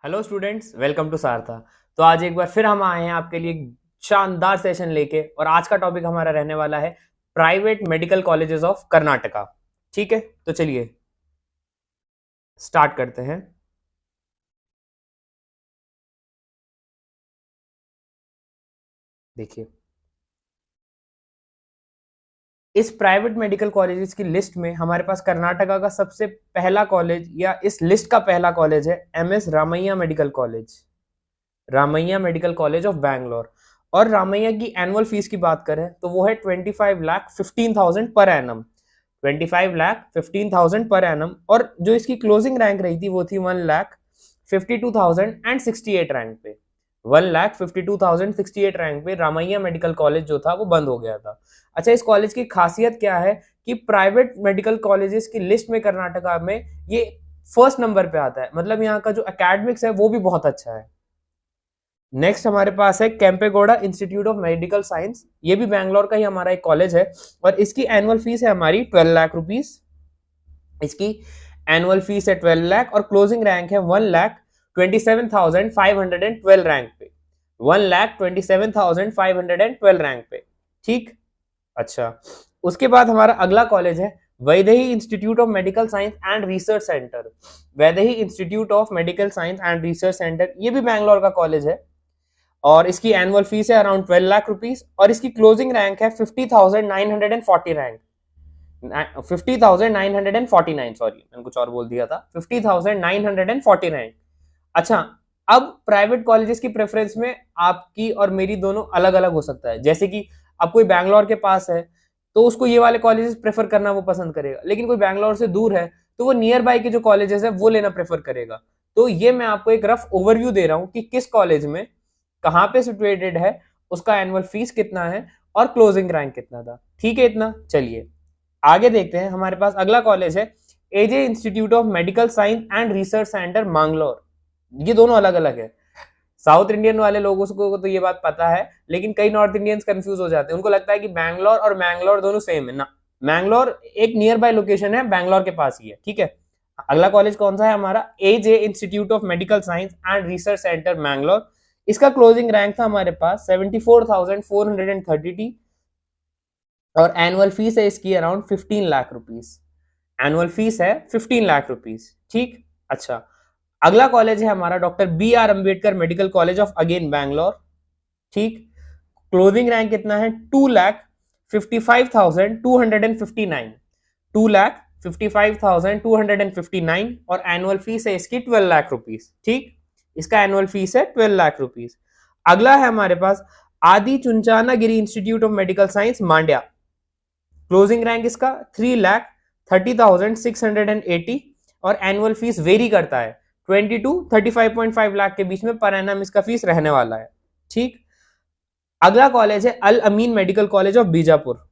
Hello students, welcome to Saratha. तो आज एक बार फिर हम आए हैं आपके लिए एक शानदार सेशन लेके, और आज का टॉपिक हमारा रहने वाला है private medical colleges of Karnataka. ठीक है, तो चलिए स्टार्ट करते हैं। देखिए, इस प्राइवेट मेडिकल कॉलेजेस की लिस्ट में हमारे पास कर्नाटका का सबसे पहला कॉलेज या इस लिस्ट का पहला कॉलेज है MS Ramaiah medical college, Ramaiah medical college of Bangalore. और रामैया की एनुअल फीस की बात करें तो वो है 25,15,000 पर एनम, 25,15,000 पर एनम। और जो इसकी क्लोजिंग रैंक रही थी वो थी 1,52,068 रैंक पे, 1,52,068 रैंक पे रामैया मेडिकल कॉलेज जो था वो बंद हो गया था। अच्छा, इस कॉलेज की खासियत क्या है कि प्राइवेट मेडिकल कॉलेजेस की लिस्ट में कर्नाटका में ये फर्स्ट नंबर पे आता है, मतलब यहाँ का जो एकेडमिक्स है वो भी बहुत अच्छा है। नेक्स्ट हमारे पास है Kempegowda institute of medical science, ये भी बैंगलोर का ही हमारा एक कॉलेज है, और इसकी एनुअल फीस है हमारी 12 लाख रुपीस। इसकी एनुअल फीस है 12 लाख और क्लोजिंग रैंक है 1,27,512 रैंक पे, 1,27,512 रैंक पे। ठीक, अच्छा, उसके बाद हमारा अगला कॉलेज है Vaidehi institute of medical science and research centre. Vaidehi institute of medical science and research centre ये भी बैंगलोर का कॉलेज है, और इसकी एनुअल फीस है अराउंड 12 लाख रुपीस, और इसकी क्लोजिंग रैंक है 50,940 रैंक, 50,949, सॉरी मैंने कुछ और बोल दिया था, 50,949। अच्छा, अब प्राइवेट कॉलेजेस की प्रेफरेंस में आपकी और मेरी दोनों अलग अलग हो सकता है। जैसे कि अब कोई बैंगलोर के पास है तो उसको ये वाले कॉलेजेस प्रेफर करना वो पसंद करेगा, लेकिन कोई बैंगलोर से दूर है तो वो नियर बाय के जो कॉलेजेस है वो लेना प्रेफर करेगा। तो ये मैं आपको एक रफ ओवरव्यू दे रहा हूं कि किस कॉलेज में कहां पे सिचुएटेड है, उसका एनुअल फीस कितना है और क्लोजिंग रैंक कितना था। ठीक है, इतना। चलिए आगे देखते हैं। हमारे पास अगला कॉलेज है AJ institute of medical science and research centre Mangalore. ये दोनों अलग अलग है। साउथ इंडियन वाले लोगों को तो ये बात पता है, लेकिन कई नॉर्थ इंडियंस कंफ्यूज हो जाते हैं, उनको लगता है कि बैंगलोर और मैंगलोर दोनों सेम है ना। मैंगलोर एक नियर बाय लोकेशन है, बैंगलोर के पास ही है। ठीक है, अगला कॉलेज कौन सा है हमारा, AJ institute of medical science and research centre Mangalore. इसका क्लोजिंग रैंक था हमारे पास 74,430 और एनुअल फीस है इसकी around 15 lakh rupees. Annual fees है 15 लाख रुपीस। ठीक, अच्छा, अगला कॉलेज है हमारा doctor B R Ambedkar medical college of again Bangalore. ठीक, क्लोजिंग रैंक कितना है 2,55,259, 2,55,259 और एनुअल फीस है इसकी 12 लाख रुपीस। ठीक, इसका एनुअल फीस है 12 लाख रुपीस। अगला है हमारे पास Adichunchanagiri institute of medical science Mandya. Closing rank इसका 3,30,680 और एनुअल फीस वेरी करता है 20 to 35.5 लाख के बीच में पर एनम इसका फीस रहने वाला है। ठीक, अगला कॉलेज है Al Ameen medical college of Bijapur,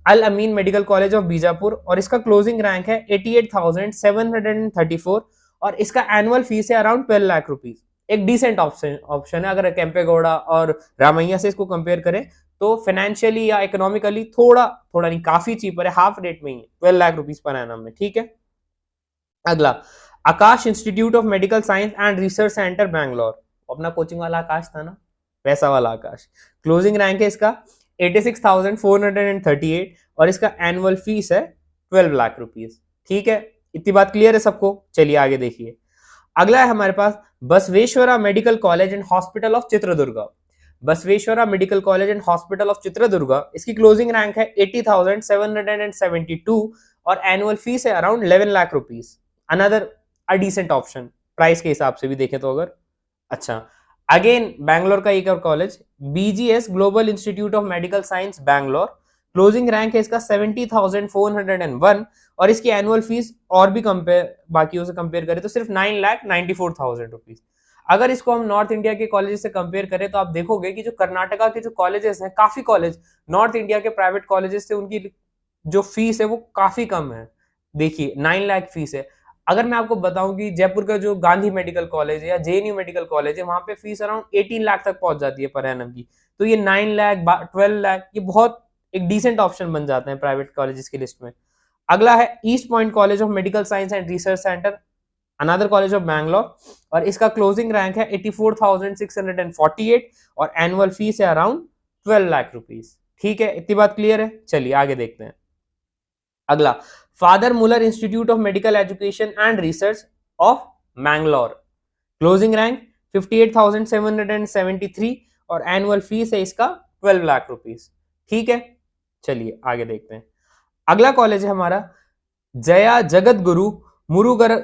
Al Ameen medical college of Bijapur, और इसका क्लोजिंग रैंक है 88,734 और इसका एनुअल फीस है अराउंड 12 लाख रुपीस। एक डिसेंट ऑप्शन है। अगर कैंपेगौड़ा और रामैया से इसको कंपेयर करें तो फाइनेंशियली या इकोनॉमिकली थोड़ा थोड़ा नहीं, काफी चीपर है, हाफ रेट में ही है, 12 लाख रुपीस पर एनम में। ठीक है, अगला Akash institute of medical science and research centre Bangalore, अपना कोचिंग वाला आकाश था ना, वैसा वाला आकाश। क्लोजिंग रैंक है इसका 86,438 और इसका एनुअल फीस है 12 लाख रुपीस। ठीक है, इतनी बात क्लियर है सबको। चलिए आगे देखिए। अगला है हमारे पास Basaveshwara medical college and hospital of Chitradurga, Basaveshwara medical college and hospital of Chitradurga. इसकी क्लोजिंग रैंक है 80,772 और एनुअल फीस है around 11 lakh rupees. Another a decent option price के हिसाब से भी देखें तो। अगर अच्छा, अगेन बैंगलोर का एक और college BGS global institute of medical science Bangalore. Closing rank है इसका 70,401 और इसकी एनुअल फीस और भी कंपेयर बाकियों से कंपेयर करें तो सिर्फ 9,94,000 रुपीज। अगर इसको हम नॉर्थ इंडिया के कॉलेज से कंपेयर करें तो आप देखोगे कि जो कर्नाटका के जो कॉलेजेस हैं, काफी कॉलेज नॉर्थ इंडिया के प्राइवेट कॉलेजेस से उनकी जो फीस है वो काफी कम है। देखिए 9 लाख फीस है। अगर मैं आपको बताऊं कि जयपुर का जो गांधी मेडिकल कॉलेज है या जेएनयू मेडिकल कॉलेज है, वहां पे फीस अराउंड 18 लाख तक पहुंच जाती है पर एनम की। तो ये 9 लाख 12 लाख ये बहुत एक डिसेंट ऑप्शन बन जाते हैं प्राइवेट कॉलेजेस की लिस्ट में। अगला है east point college of medical science and research centre another college of Bangalore, और इसका क्लोजिंग रैंक है 84,648 और एनुअल फीस है अराउंड 12 लाख रुपीस। ठीक है, इतनी बात क्लियर है। चलिए आगे देखते हैं। अगला, father Muller institute of medical education and research of Mangalore, closing rank 58,773 और एनुअल फीस है इसका 12 लाख रुपीस। ठीक है, चलिए आगे देखते हैं। अगला कॉलेज है हमारा Jaya Jagat Guru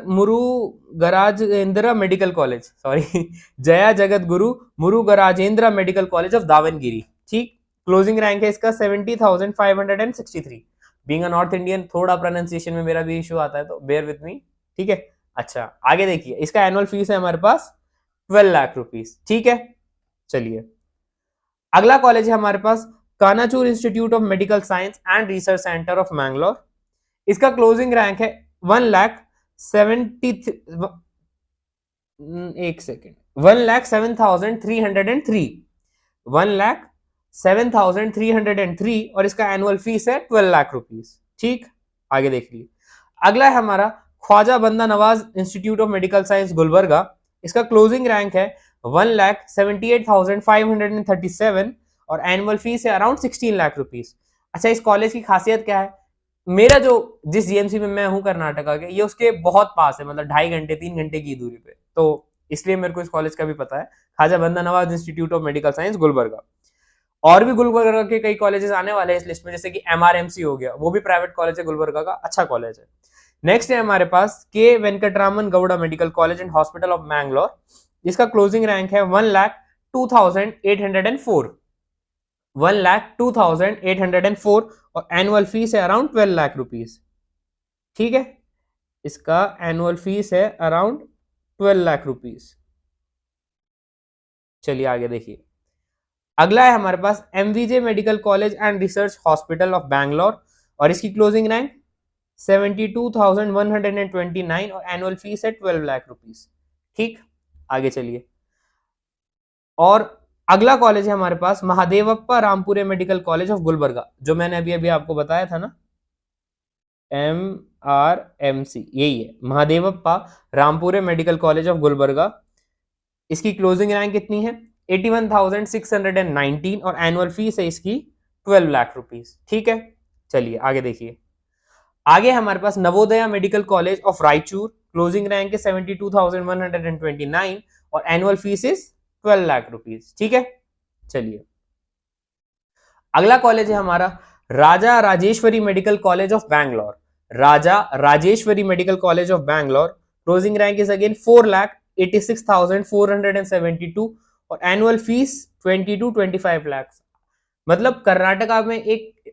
मुरुगराजेंद्र medical college, sorry Jaya Jagat Guru मुरुगराजेंद्र medical college of Davanagere. ठीक, क्लोजिंग रैंक है इसका 70,563। बीइंग अ नॉर्थ इंडियन थोड़ा प्रोनाउंसिएशन में मेरा भी इशू आता है, तो बेयर विथ मी। ठीक है, अच्छा आगे देखिए, इसका एनुअल फीस है हमारे पास 12 लाख रुपीस। ठीक है, चलिए अगला कॉलेज है हमारे पास Kanachur institute of medical science and research centre of Mangalore. इसका क्लोजिंग रैंक है 1,07,303 और इसका एनुअल फीस है 12 लाख रुपीस। ठीक, आगे देख लीजिए। अगला है हमारा ख्वाजा बंदा Nawaz institute of medical science Gulbarga. इसका क्लोजिंग रैंक है 1,78,537 और एनुअल फीस है अराउंड 16 लाख रुपीस। अच्छा, इस कॉलेज की खासियत क्या है? मेरा जो जिस जीएमसी में मैं हूं कर्नाटका के, ये उसके बहुत पास है, मतलब 2.5 घंटे 3 घंटे की दूरी पे, तो इसलिए मेरे को इस कॉलेज का भी पता है, ख्वाजा बंदा Nawaz institute of medical science Gulbarga. और भी गुलबर्गा के कई कॉलेजेस आने वाले हैं इस लिस्ट में, जैसे कि एमआरएमसी हो गया, वो भी प्राइवेट कॉलेज है गुलबर्गा का, अच्छा कॉलेज है। नेक्स्ट है हमारे पास K Venkataraman Gowda medical college and hospital of Mangalore. जिसका क्लोजिंग रैंक है 1,02,804 1,02,804 और एनुअल फीस है अराउंड 12 लाख रुपीस। ठीक है, इसका एनुअल फीस है अराउंड 12 लाख रुपीस। चलिए आगे देखिए। अगला है हमारे पास MVJ medical college and research hospital of Bangalore और इसकी क्लोजिंग रैंक 72,129 और एनुअल फीस है 12 लाख रुपीस। ठीक, आगे चलिए। और अगला कॉलेज है हमारे पास Mahadevappa Rampure medical college of Gulbarga, जो मैंने अभी अभी आपको बताया था ना, MRMC, यही है Mahadevappa Rampure medical college of Gulbarga. इसकी क्लोजिंग रैंक कितनी है? 81,619 और एनुअल फीस है इसकी 12 लाख रुपीस। ठीक है, चलिए आगे देखिए। आगे हमारे पास Navodaya medical college of Raichur, closing rank है 72,129 और annual fees is 12 lakh rupees. ठीक है, चलिए अगला कॉलेज है हमारा Raja Rajeshwari medical college of Bangalore. Raja Rajeshwari medical college of Bangalore, closing rank is again 4,86,472 और एनुअल फीस 20 to 25 लाख। मतलब कर्नाटका में एक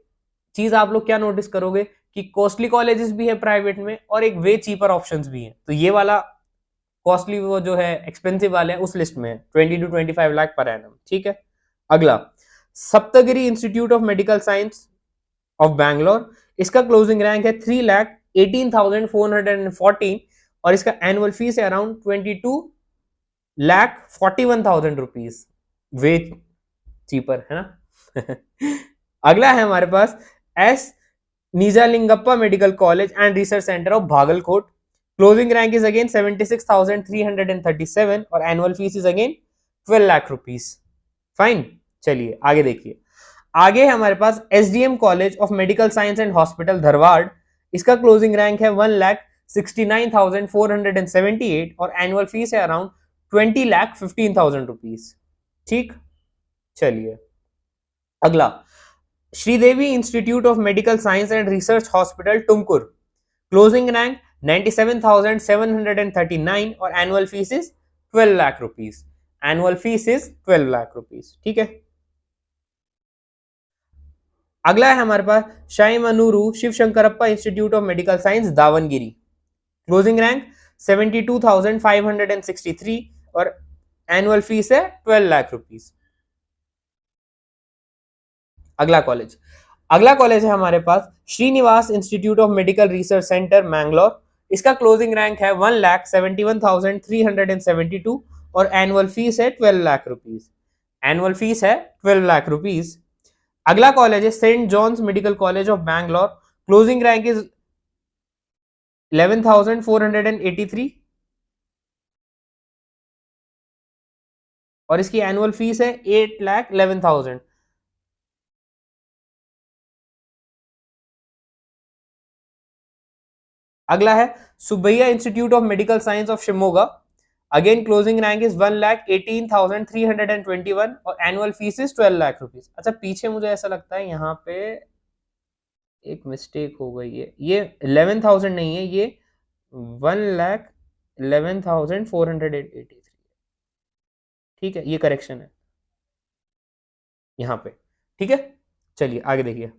चीज आप लोग क्या नोटिस करोगे कि कॉस्टली कॉलेजेस भी है प्राइवेट में और एक वे चीपर ऑप्शंस भी है, तो ये वाला कॉस्टली वो जो है एक्सपेंसिव वाले उस लिस्ट में है 20 to 25 लाख पर एनम। ठीक है, अगला Saptagiri institute of medical science of Bangalore. इसका क्लोजिंग रैंक है 3,18,414 और इसका एनुअल फीस है अराउंड 22,41,000 रुपीज। वे चीपर है ना। अगला है हमारे पास S Nijalingappa medical college and research centre of Bagalkot. Closing rank is again 76,337 और annual fees is again 12 lakh rupees. Fine, चलिए आगे देखिए। आगे हमारे पास SDM college of medical science and hospital Dharwad. इसका क्लोजिंग रैंक है 1,69,478 और एनुअल फीस है अराउंड 20,15,000 रुपीस। ठीक, चलिए अगला Sridevi institute of medical science and research hospital Tumkur. Closing rank 97,739 और annual fees is 12 lakh rupees. Annual fees is 12 lakh rupees. ठीक है, अगला है हमारे पास Shamanur Shiva Shankarappa institute of medical science Davangere. Closing rank 72,563 और एनुअल फीस है 12 लाख रुपीस। अगला कॉलेज है हमारे पास Srinivas institute of medical research centre Mangalore. इसका क्लोजिंग रैंक है 1,71,372 और एनुअल फीस है 12 लाख रुपीस। एनुअल फीस है 12 लाख रुपीस। अगला कॉलेज है Saint John's medical college of Bangalore. Closing rank is 11,483 और इसकी एनुअल फीस है 8,11,000। अगला है Subbaiah institute of medical science of Shimoga. Again closing rank is 1,18,321 और annual fees is 12 lakh rupees. अच्छा, पीछे मुझे ऐसा लगता है यहाँ पे एक मिस्टेक हो गई है, ये 11,000 नहीं है, ये 1,11,483। ठीक है, ये करेक्शन है यहाँ पे। ठीक है, चलिए आगे देखिए।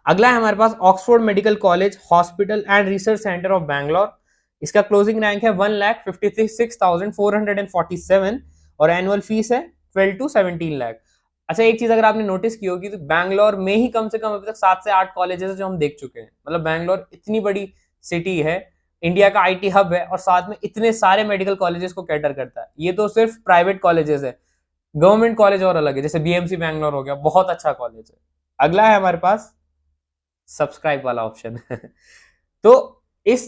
अगला है हमारे पास Oxford medical college hospital and research centre of Bangalore. इसका क्लोजिंग रैंक है 1,56,647 और एनुअल फीस है 12 to 17 लाख। अच्छा, एक चीज अगर आपने नोटिस की होगी तो बैंगलोर में ही कम से कम अभी तक 7 से 8 कॉलेजेस है जो हम देख चुके हैं। मतलब बैंगलोर इतनी बड़ी सिटी है, इंडिया का आईटी हब है और साथ में इतने सारे मेडिकल कॉलेजेस को कैटर करता है। ये तो सिर्फ प्राइवेट कॉलेजेस है, गवर्नमेंट कॉलेज और अलग है, जैसे बीएमसी बैंगलोर हो गया, बहुत अच्छा कॉलेज है। अगला है हमारे पास सब्सक्राइब वाला ऑप्शन तो इस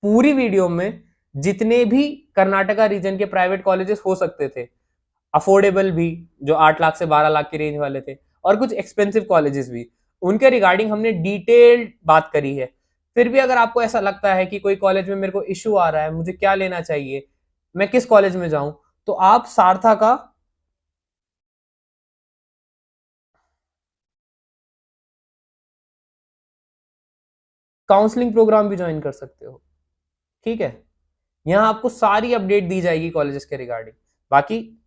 पूरी वीडियो में जितने भी कर्नाटका रीजन के प्राइवेट कॉलेजेस हो सकते थे, अफोर्डेबल भी जो 8 लाख से 12 लाख की रेंज वाले थे और कुछ एक्सपेंसिव कॉलेजेस भी, उनके रिगार्डिंग हमने डिटेल्ड बात करी है। फिर भी अगर आपको ऐसा लगता है कि कोई कॉलेज में मेरे को इश्यू आ रहा है, मुझे क्या लेना चाहिए, मैं किस कॉलेज में जाऊं, तो आप सारथा का काउंसलिंग प्रोग्राम भी ज्वाइन कर सकते हो। ठीक है, यहां आपको सारी अपडेट दी जाएगी कॉलेजेस के रिगार्डिंग। बाकी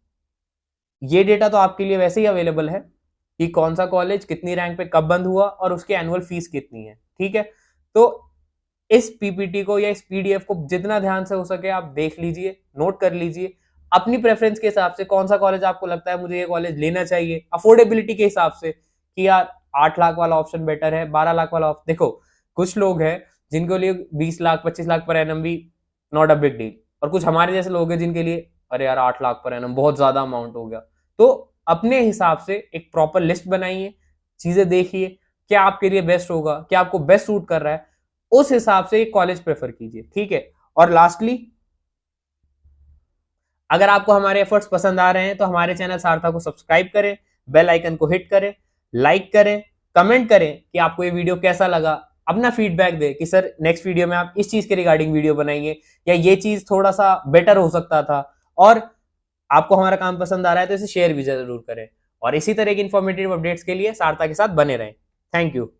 ये डेटा तो आपके लिए वैसे ही अवेलेबल है कि कौन सा कॉलेज कितनी रैंक पे कब बंद हुआ और उसकी एनुअल फीस कितनी है। ठीक है, तो इस पीपीटी को या इस पीडीएफ को जितना ध्यान से हो सके आप देख लीजिए, नोट कर लीजिए अपनी प्रेफरेंस के हिसाब से कौन सा कॉलेज आपको लगता है मुझे ये कॉलेज लेना चाहिए, अफोर्डेबिलिटी के हिसाब से कि यार 8 लाख वाला ऑप्शन बेटर है, 12 लाख वाला ऑप्शन। देखो, कुछ लोग हैं जिनके लिए 20 लाख 25 लाख पर एनम भी नॉट अ बिग डील, और कुछ हमारे जैसे लोग हैं जिनके लिए अरे यार 8 लाख पर एनम बहुत ज्यादा अमाउंट हो गया। तो अपने हिसाब से एक प्रॉपर लिस्ट बनाइए, चीजें देखिए क्या आपके लिए बेस्ट होगा, क्या आपको बेस्ट सूट कर रहा है, उस हिसाब से कॉलेज प्रेफर कीजिए। ठीक है, और लास्टली अगर आपको हमारे एफर्ट्स पसंद आ रहे हैं तो हमारे चैनल सारथा को सब्सक्राइब करें, बेल आइकन को हिट करें, लाइक करें, कमेंट करें कि आपको ये वीडियो कैसा लगा, अपना फीडबैक दे कि सर नेक्स्ट वीडियो में आप इस चीज के रिगार्डिंग वीडियो बनाइए या ये चीज थोड़ा सा बेटर हो सकता था। और आपको हमारा काम पसंद आ रहा है तो इसे शेयर भी जरूर करें और इसी तरह की इंफॉर्मेटिव अपडेट्स के लिए सारथा के साथ बने रहें। Thank you.